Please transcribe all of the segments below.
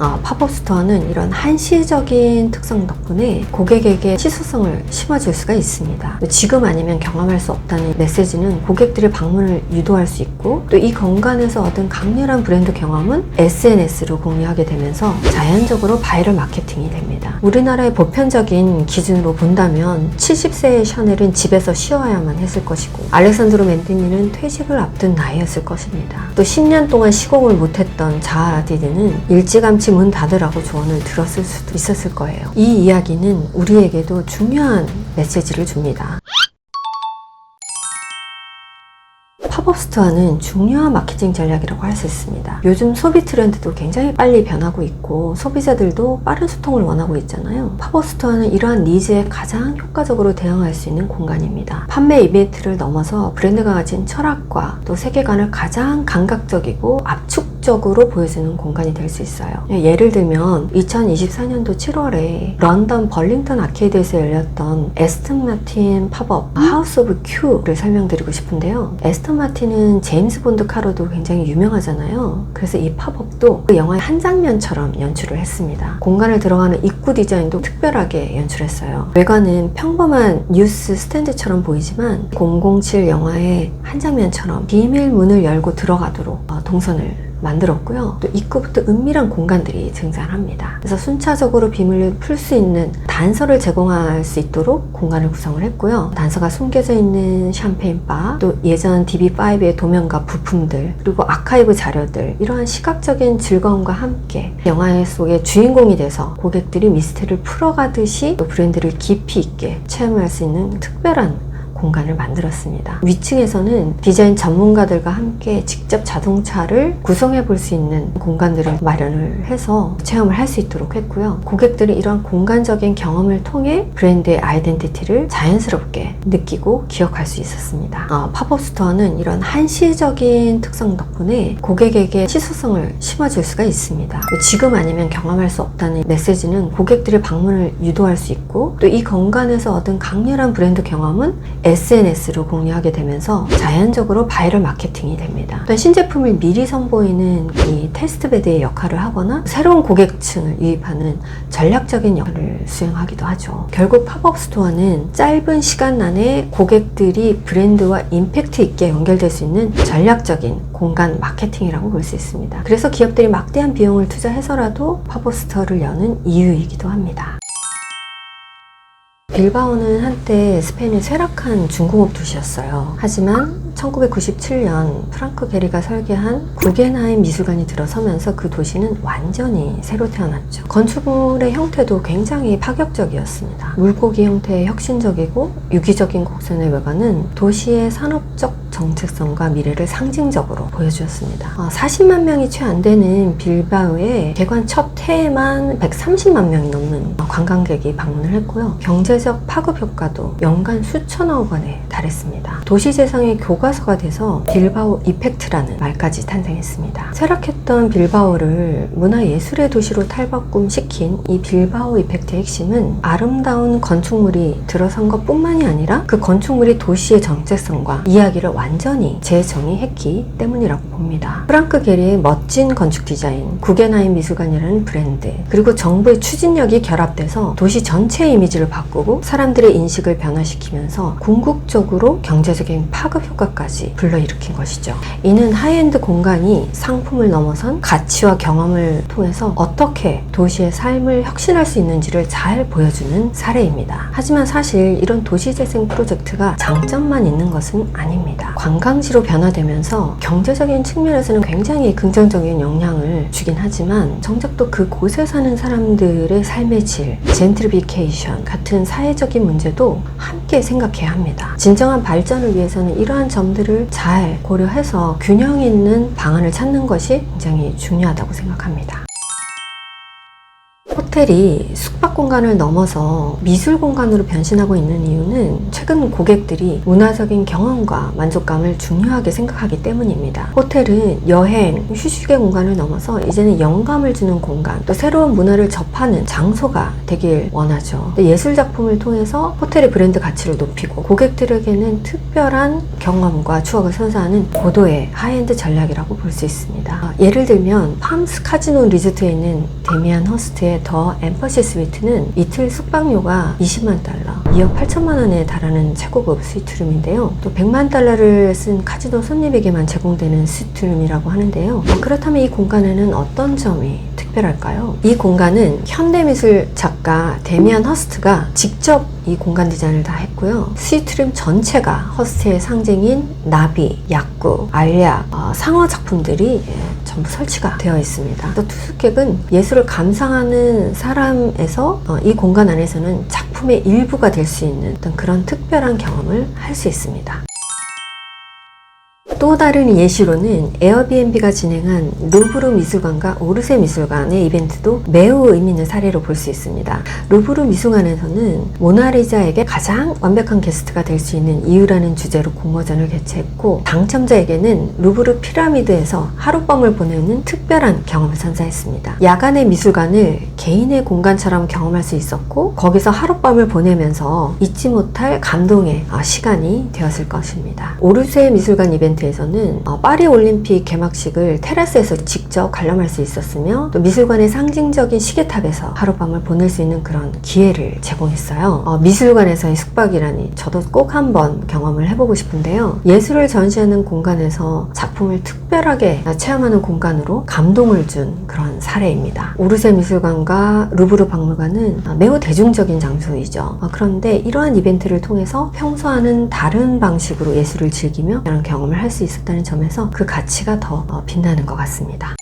팝업 스토어는 이런 한시적인 특성 덕분에 고객에게 시소성을 심어줄 수가 있습니다. 지금 아니면 경험할 수 없다는 메시지는 고객들의 방문을 유도할 수 있고, 또 이 공간에서 얻은 강렬한 브랜드 경험은 SNS로 공유하게 되면서 자연적으로 바이럴 마케팅이 됩니다. 우리나라의 보편적인 기준으로 본다면 70세의 샤넬은 집에서 쉬어야만 했을 것이고, 알렉산드로 맨디니는 퇴직을 앞둔 나이였을 것입니다. 또 10년 동안 시공을 못했던 자아 하디드는 일찌감치 문 닫으라고 조언을 들었을 수도 있었을 거예요. 이 이야기는 우리에게도 중요한 메시지를 줍니다. 팝업 스토어는 중요한 마케팅 전략이라고 할 수 있습니다. 요즘 소비 트렌드도 굉장히 빨리 변하고 있고, 소비자들도 빠른 소통을 원하고 있잖아요. 팝업 스토어는 이러한 니즈에 가장 효과적으로 대응할 수 있는 공간입니다. 판매 이벤트를 넘어서 브랜드가 가진 철학과 또 세계관을 가장 감각적이고 압축적으로 보여주는 공간이 될 수 있어요. 예를 들면 2024년도 7월에 런던 벌링턴 아케이드에서 열렸던 에스턴 마틴 팝업 하우스 오브 큐를 설명드리고 싶은데요. 에스턴 마틴은 제임스 본드 카로도 굉장히 유명하잖아요. 그래서 이 팝업도 그 영화의 한 장면처럼 연출을 했습니다. 공간을 들어가는 입구 디자인도 특별하게 연출했어요. 외관은 평범한 뉴스 스탠드처럼 보이지만 007 영화의 한 장면처럼 비밀 문을 열고 들어가도록 동선을 만들었고요. 또 입구부터 은밀한 공간들이 등장합니다. 그래서 순차적으로 비밀을 풀 수 있는 단서를 제공할 수 있도록 공간을 구성을 했고요. 단서가 숨겨져 있는 샴페인바, 또 예전 DB5의 도면과 부품들, 그리고 아카이브 자료들, 이러한 시각적인 즐거움과 함께 영화 속의 주인공이 돼서 고객들이 미스터리를 풀어가듯이 또 브랜드를 깊이 있게 체험할 수 있는 특별한 공간을 만들었습니다. 위층에서는 디자인 전문가들과 함께 직접 자동차를 구성해 볼 수 있는 공간들을 마련을 해서 체험을 할 수 있도록 했고요. 고객들이 이런 공간적인 경험을 통해 브랜드의 아이덴티티를 자연스럽게 느끼고 기억할 수 있었습니다. 팝업 스토어는 이런 한시적인 특성 덕분에 고객에게 시소성을 심어줄 수가 있습니다. 지금 아니면 경험할 수 없다는 메시지는 고객들의 방문을 유도할 수 있고, 또 이 공간에서 얻은 강렬한 브랜드 경험은 SNS로 공유하게 되면서 자연적으로 바이럴 마케팅이 됩니다. 또 신제품을 미리 선보이는 이 테스트베드의 역할을 하거나 새로운 고객층을 유입하는 전략적인 역할을 수행하기도 하죠. 결국 팝업 스토어는 짧은 시간 안에 고객들이 브랜드와 임팩트 있게 연결될 수 있는 전략적인 공간 마케팅이라고 볼 수 있습니다. 그래서 기업들이 막대한 비용을 투자해서라도 팝업 스토어를 여는 이유이기도 합니다. 빌바오는 한때 스페인의 쇠락한 중공업 도시였어요. 하지만 1997년 프랑크 게리가 설계한 구겐하임 미술관이 들어서면서 그 도시는 완전히 새로 태어났죠. 건축물의 형태도 굉장히 파격적이었습니다. 물고기 형태의 혁신적이고 유기적인 곡선의 외관은 도시의 산업적 정체성과 미래를 상징적으로 보여주었습니다. 40만 명이 채 안 되는 빌바오에 개관 첫 해에만 130만 명이 넘는 관광객이 방문을 했고요. 경제적 파급 효과도 연간 수천억 원에 달했습니다. 도시재생의 교과서가 돼서 빌바오 이펙트라는 말까지 탄생했습니다. 쇠락했던 빌바오를 문화예술의 도시로 탈바꿈시킨 이 빌바오 이펙트의 핵심은 아름다운 건축물이 들어선 것 뿐만이 아니라 그 건축물이 도시의 정체성과 이야기를 완전히 재정의했기 때문이라고 봅니다. 프랑크 게리의 멋진 건축 디자인, 구겐하임 미술관이라는 브랜드, 그리고 정부의 추진력이 결합돼서 도시 전체의 이미지를 바꾸고 사람들의 인식을 변화시키면서 궁극적으로 경제적인 파급 효과까지 불러일으킨 것이죠. 이는 하이엔드 공간이 상품을 넘어선 가치와 경험을 통해서 어떻게 도시의 삶을 혁신할 수 있는지를 잘 보여주는 사례입니다. 하지만 사실 이런 도시재생 프로젝트가 장점만 있는 것은 아닙니다. 관광지로 변화되면서 경제적인 측면에서는 굉장히 긍정적인 영향을 주긴 하지만 정작 또 그곳에 사는 사람들의 삶의 질, 젠트리피케이션 같은 사회적인 문제도 함께 생각해야 합니다. 진정한 발전을 위해서는 이러한 점들을 잘 고려해서 균형 있는 방안을 찾는 것이 굉장히 중요하다고 생각합니다. 호텔이 숙박 공간을 넘어서 미술 공간으로 변신하고 있는 이유는 최근 고객들이 문화적인 경험과 만족감을 중요하게 생각하기 때문입니다. 호텔은 여행, 휴식의 공간을 넘어서 이제는 영감을 주는 공간, 또 새로운 문화를 접하는 장소가 되길 원하죠. 예술 작품을 통해서 호텔의 브랜드 가치를 높이고 고객들에게는 특별한 경험과 추억을 선사하는 고도의 하이엔드 전략이라고 볼 수 있습니다. 예를 들면 팜스 카지노 리조트에 있는 데미안 허스트의 더 엠퍼시 스위트는 이틀 숙박료가 20만 달러, 2억 8천만 원에 달하는 최고급 스위트룸인데요. 또 100만 달러를 쓴 카지노 손님에게만 제공되는 스위트룸이라고 하는데요. 그렇다면 이 공간에는 어떤 점이 특별할까요? 이 공간은 현대미술 작가 데미안 허스트가 직접 이 공간 디자인을 다 했고요. 스위트룸 전체가 허스트의 상징인 나비, 약구, 알약, 상어 작품들이 전부 설치가 되어 있습니다. 또 투숙객은 예술을 감상하는 사람에서 이 공간 안에서는 작품의 일부가 될 수 있는 어떤 그런 특별한 경험을 할 수 있습니다. 또 다른 예시로는 에어비앤비가 진행한 루브르 미술관과 오르세 미술관의 이벤트도 매우 의미 있는 사례로 볼 수 있습니다. 루브르 미술관에서는 모나리자에게 가장 완벽한 게스트가 될 수 있는 이유라는 주제로 공모전을 개최했고, 당첨자에게는 루브르 피라미드에서 하룻밤을 보내는 특별한 경험을 선사했습니다. 야간의 미술관을 개인의 공간처럼 경험할 수 있었고, 거기서 하룻밤을 보내면서 잊지 못할 감동의 시간이 되었을 것입니다. 오르세 미술관 이벤트에서는 파리 올림픽 개막식을 테라스에서 직접 관람할 수 있었으며, 또 미술관의 상징적인 시계탑에서 하룻밤을 보낼 수 있는 그런 기회를 제공했어요. 미술관에서의 숙박이라니 저도 꼭 한번 경험을 해보고 싶은데요. 예술을 전시하는 공간에서 작품을 특별하게 체험하는 공간으로 감동을 준 그런 사례입니다. 오르세 미술관과 루브르 박물관은 매우 대중적인 장소이죠. 그런데 이러한 이벤트를 통해서 평소와는 다른 방식으로 예술을 즐기며 이런 경험을 할 수 있었다는 점에서 그 가치가 더 빛나는 것 같습니다.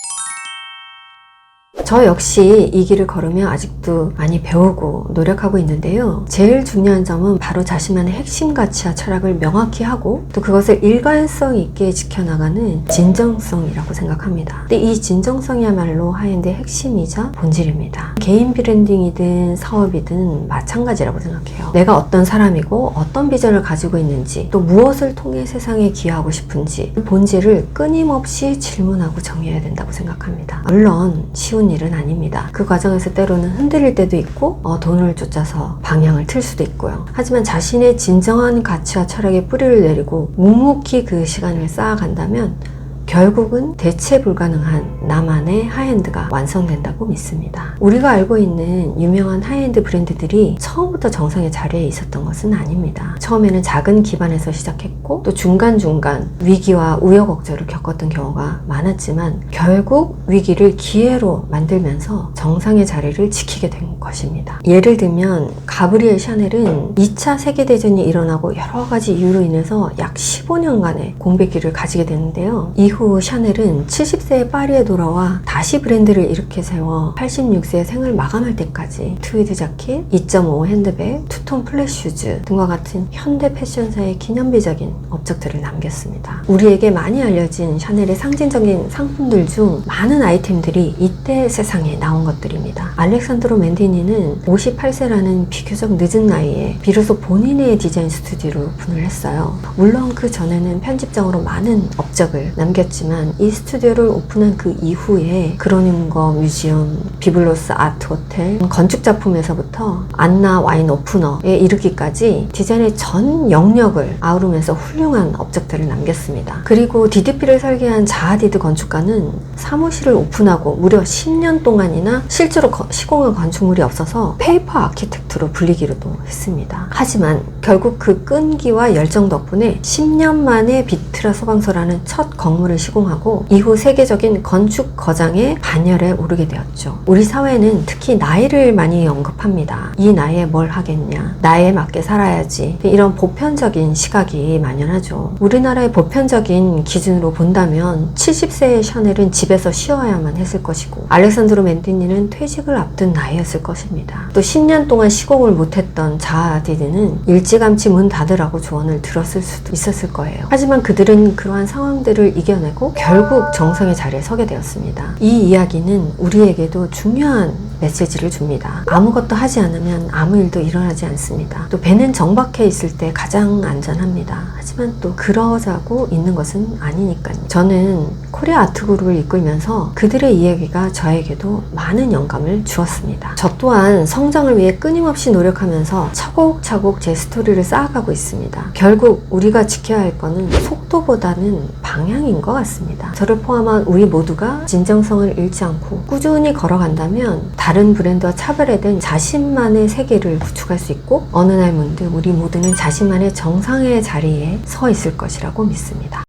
저 역시 이 길을 걸으며 아직도 많이 배우고 노력하고 있는데요. 제일 중요한 점은 바로 자신만의 핵심 가치와 철학을 명확히 하고, 또 그것을 일관성 있게 지켜나가는 진정성이라고 생각합니다. 근데 이 진정성이야말로 하이엔드의 핵심이자 본질입니다. 개인 브랜딩이든 사업이든 마찬가지라고 생각해요. 내가 어떤 사람이고 어떤 비전을 가지고 있는지, 또 무엇을 통해 세상에 기여하고 싶은지 본질을 끊임없이 질문하고 정해야 된다고 생각합니다. 물론 쉬운 일은 아닙니다. 그 과정에서 때로는 흔들릴 때도 있고 돈을 쫓아서 방향을 틀 수도 있고요. 하지만 자신의 진정한 가치와 철학의 뿌리를 내리고 묵묵히 그 시간을 쌓아간다면 결국은 대체 불가능한 나만의 하이엔드가 완성된다고 믿습니다. 우리가 알고 있는 유명한 하이엔드 브랜드들이 처음부터 정상의 자리에 있었던 것은 아닙니다. 처음에는 작은 기반에서 시작했고, 또 중간중간 위기와 우여곡절을 겪었던 경우가 많았지만 결국 위기를 기회로 만들면서 정상의 자리를 지키게 된 것입니다. 예를 들면 가브리엘 샤넬은 2차 세계대전이 일어나고 여러 가지 이유로 인해서 약 15년간의 공백기를 가지게 되는데요. 이후 샤넬은 70세의 파리에 돌아와 다시 브랜드를 일으켜 세워 86세의 생을 마감할 때까지 트위드 자켓, 2.5 핸드백, 투톤 플랫슈즈 등과 같은 현대 패션사의 기념비적인 업적들을 남겼습니다. 우리에게 많이 알려진 샤넬의 상징적인 상품들 중 많은 아이템들이 이때 세상에 나온 것들입니다. 알렉산드로 맨디니는 58세라는 비교적 늦은 나이에 비로소 본인의 디자인 스튜디오를 오픈을 했어요. 물론 그 전에는 편집장으로 많은 업적을 남겼지만 이 스튜디오를 오픈한 그 이후에 그로닝거 뮤지엄, 비블로스 아트 호텔, 건축 작품에서부터 안나 와인 오프너에 이르기까지 디자인의 전 영역을 아우르면서 훌륭한 업적들을 남겼습니다. 그리고 DDP를 설계한 자하디드 건축가는 사무실을 오픈하고 무려 10년 동안이나 실제로 시공한 건축물이 없어서 페이퍼 아키텍트로 불리기로도 했습니다. 하지만 결국 그 끈기와 열정 덕분에 10년 만에 비트라 소방서라는 첫 건물을 시공하고 이후 세계적인 건축 거장의 반열에 오르게 되었죠. 우리 사회는 특히 나이를 많이 언급합니다. 이 나이에 뭘 하겠냐, 나이에 맞게 살아야지, 이런 보편적인 시각이 만연하죠. 우리나라의 보편적인 기준으로 본다면 70세의 샤넬은 집에서 쉬어야만 했을 것이고, 알렉산드로 맨디니는 퇴직을 앞둔 나이였을 것입니다. 또 10년 동안 시공을 못했던 자하디드는 일찌감치 문 닫으라고 조언을 들었을 수도 있었을 거예요. 하지만 그들은 그러한 상황들을 이겨내고 결국 정상의 자리에 서게 되었습니다. 이 이야기는 우리에게도 중요한 메시지를 줍니다. 아무것도 하지 않으면 아무 일도 일어나지 않습니다. 또 배는 정박해 있을 때 가장 안전합니다. 하지만 또 그러자고 있는 것은 아니니까요. 저는 코리아 아트그룹을 이끌면서 그들의 이야기가 저에게도 많은 영감을 주었습니다. 저 또한 성장을 위해 끊임없이 노력하면서 차곡차곡 제 스토리를 쌓아가고 있습니다. 결국 우리가 지켜야 할 거는 속도보다는 방향인 것 같습니다. 저를 포함한 우리 모두가 진정성을 잃지 않고 꾸준히 걸어간다면 다른 브랜드와 차별화된 자신만의 세계를 구축할 수 있고 어느 날 문득 우리 모두는 자신만의 정상의 자리에 서 있을 것이라고 믿습니다.